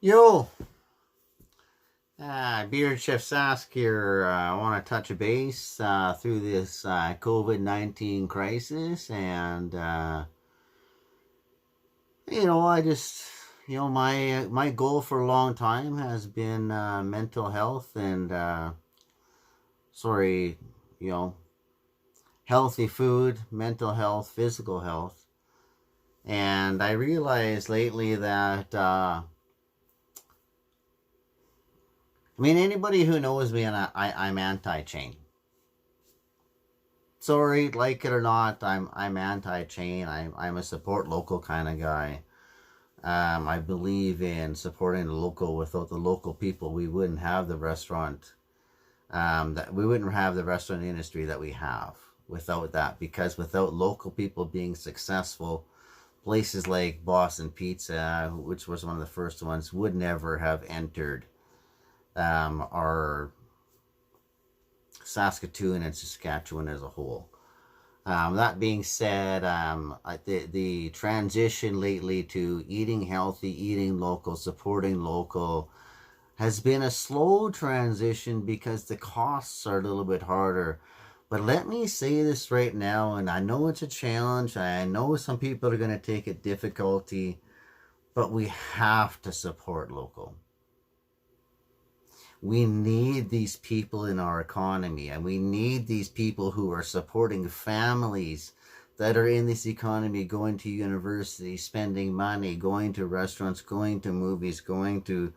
Yo, Bearded Chef Sask here. I want to touch a base through this COVID-19 crisis, and I just, my goal for a long time has been mental health and sorry, you know, healthy food, mental health, physical health, and I realized lately that. Anybody who knows me, and I'm anti-chain. Sorry, like it or not, I'm anti-chain. I'm a support local kind of guy. I believe in supporting the local. Without the local people, we wouldn't have the restaurant. That we wouldn't have the restaurant industry that we have without that. Because without local people being successful, places like Boston Pizza, which was one of the first ones, would never have entered our Saskatoon and Saskatchewan as a whole. That being said, the transition lately to eating healthy, eating local, supporting local has been a slow transition because the costs are a little bit harder. But let me say this right now, and I know it's a challenge. I know some people are going to take it difficulty, but we have to support local. We need these people in our economy, and we need these people who are supporting families that are in this economy, going to university, spending money, going to restaurants, going to movies, going to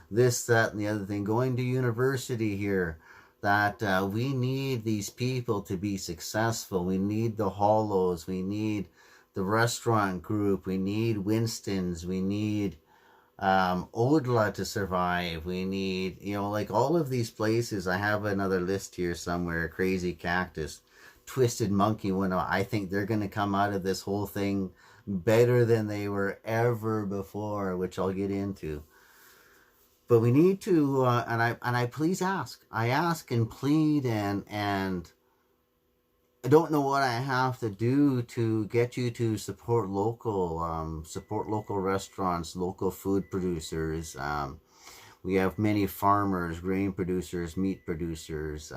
this, that, and the other thing, going to university here. That we need these people to be successful. We need the Hollows. We need the restaurant group. We need Winston's. We need Odla to survive. We need, like all of these places. I have another list here somewhere. Crazy Cactus, Twisted Monkey. I think they're going to come out of this whole thing better than they were ever before, which I'll get into. But we need to, and I please ask. I ask and plead, and I don't know what I have to do to get you to support local restaurants, local food producers. We have many farmers, grain producers, meat producers,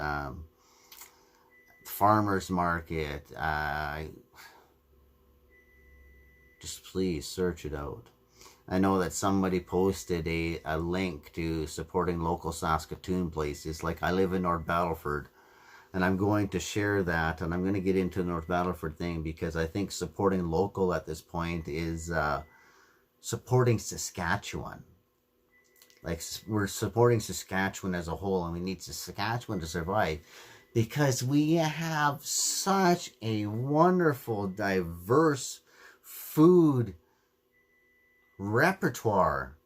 farmers market. Just please search it out. I know that somebody posted a link to supporting local Saskatoon places. Like, I live in North Battleford, and I'm going to share that, and I'm going to get into the North Battleford thing because I think supporting local at this point is supporting Saskatchewan. Like, we're supporting Saskatchewan as a whole, and we need Saskatchewan to survive because we have such a wonderful, diverse food repertoire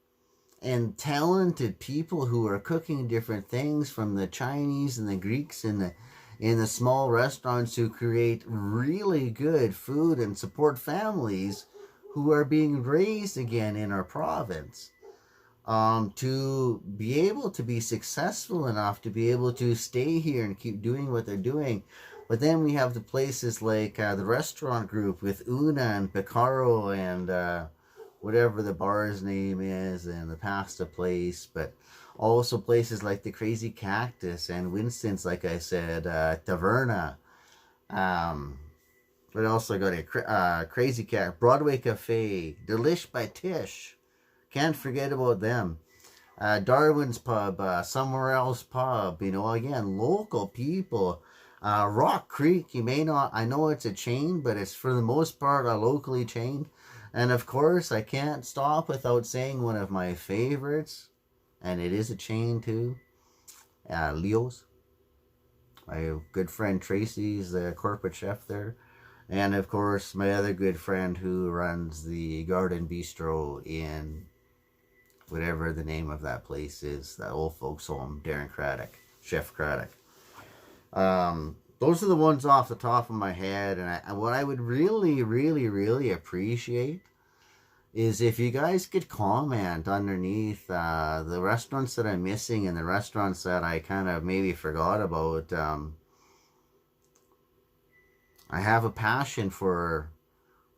and talented people who are cooking different things, from the Chinese and the Greeks and the small restaurants who create really good food and support families who are being raised again in our province, to be able to be successful enough to be able to stay here and keep doing what they're doing. But then we have the places like the restaurant group with Una and Picaro and whatever the bar's name is, and the pasta place, but also places like the Crazy Cactus and Winston's, like I said, Taverna. But also got a Crazy Cat, Broadway Cafe, Delish by Tish. Can't forget about them. Darwin's Pub, Somewhere Else Pub. Again, local people. Rock Creek, you may not, I know it's a chain, but it's for the most part locally chained. And of course, I can't stop without saying one of my favorites, and it is a chain too, Leo's. My good friend Tracy's the corporate chef there. And of course, my other good friend who runs the Garden Bistro in whatever the name of that place is, that old folks home, Darren Craddock, Chef Craddock. Those are the ones off the top of my head, and what I would really, really, really appreciate is if you guys could comment underneath the restaurants that I'm missing and the restaurants that I kind of maybe forgot about. I have a passion for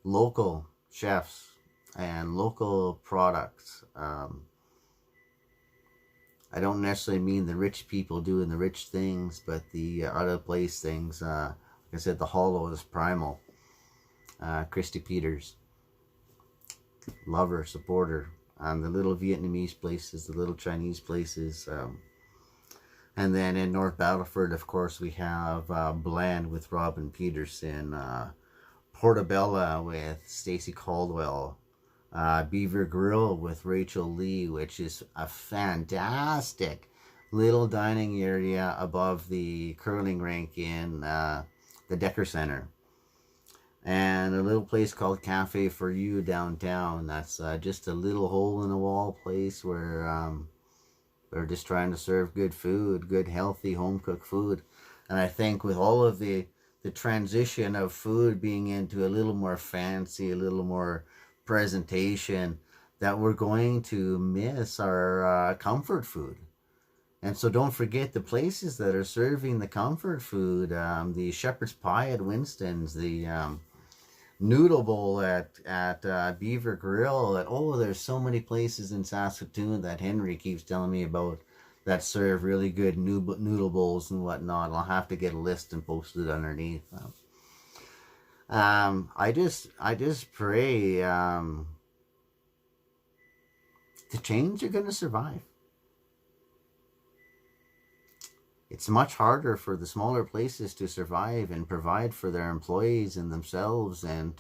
local chefs and local products. I don't necessarily mean the rich people doing the rich things, but the out of place things. Like I said, the hollow is primal. Christy Peters, lover, supporter. The little Vietnamese places, the little Chinese places. And then in North Battleford, of course, we have Bland with Robin Peterson, Portobello with Stacy Caldwell, Beaver Grill with Rachel Lee, which is a fantastic little dining area above the curling rink in the Decker Center. And a little place called Cafe for You downtown. That's just a little hole in the wall place where they're just trying to serve good food, good healthy home cooked food. And I think with all of the transition of food being into a little more fancy, a little more presentation, that we're going to miss our comfort food. And so don't forget the places that are serving the comfort food, the Shepherd's Pie at Winston's, the Noodle Bowl at Beaver Grill. There's so many places in Saskatoon that Henry keeps telling me about that serve really good noodle bowls and whatnot. I'll have to get a list and post it underneath. I just pray the chains are going to survive. It's much harder for the smaller places to survive and provide for their employees and themselves, and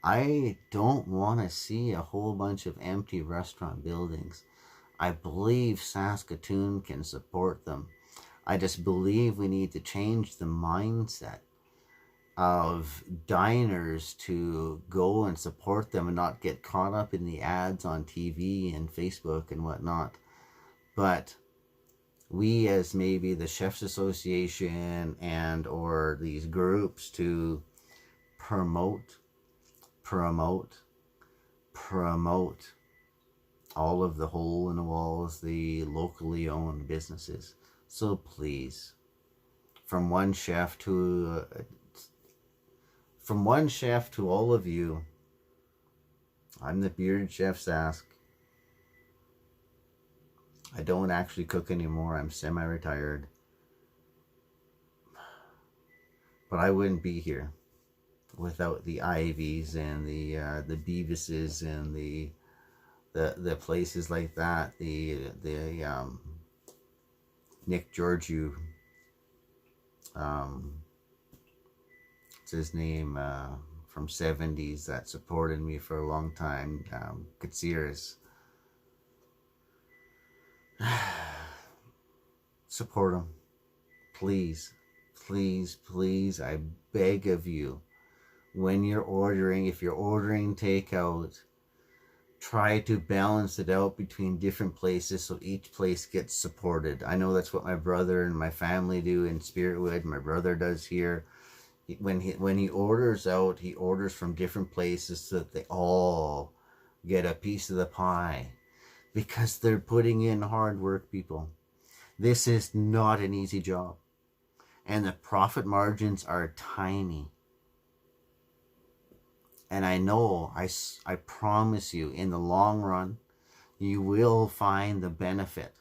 I don't want to see a whole bunch of empty restaurant buildings. I believe Saskatoon can support them. I just believe we need to change the mindset of diners to go and support them and not get caught up in the ads on TV and Facebook and whatnot. But we, as maybe the Chefs Association and or these groups, to promote all of the hole in the walls, the locally owned businesses. So please, from one chef to all of you, I'm the Bearded Chef Sask. I don't actually cook anymore. I'm semi-retired. But I wouldn't be here without the Ivies and the Beavises and the places like that. The Nick Georgiou, what's his name, from 70s, that supported me for a long time, Katsiris. Support them, please, please, please. I beg of you, when you're ordering, if you're ordering takeout, try to balance it out between different places so each place gets supported. I know that's what my brother and my family do in Spiritwood. My brother does here. When he orders out, he orders from different places so that they all get a piece of the pie. Because they're putting in hard work, people. This is not an easy job. And the profit margins are tiny. And I know, I promise you, in the long run, you will find the benefit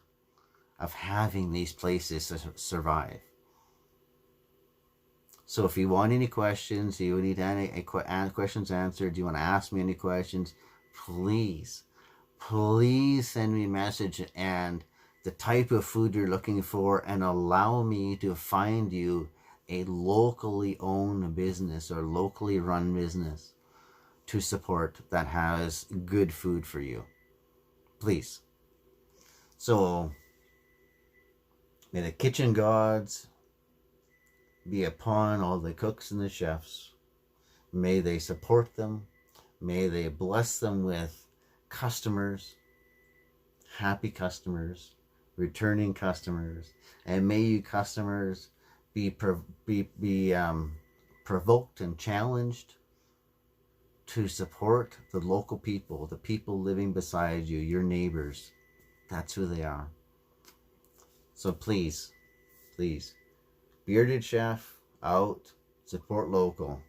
of having these places survive. So if you want any questions, you need any questions answered, you want to ask me any questions, please send me a message and the type of food you're looking for, and allow me to find you a locally owned business or locally run business to support that has good food for you. Please. So, may the kitchen gods be upon all the cooks and the chefs. May they support them. May they bless them with customers, happy customers, returning customers, and may you customers be provoked and challenged to support the local people, the people living beside you, your neighbors. That's who they are. So please, Bearded Chef out, support local.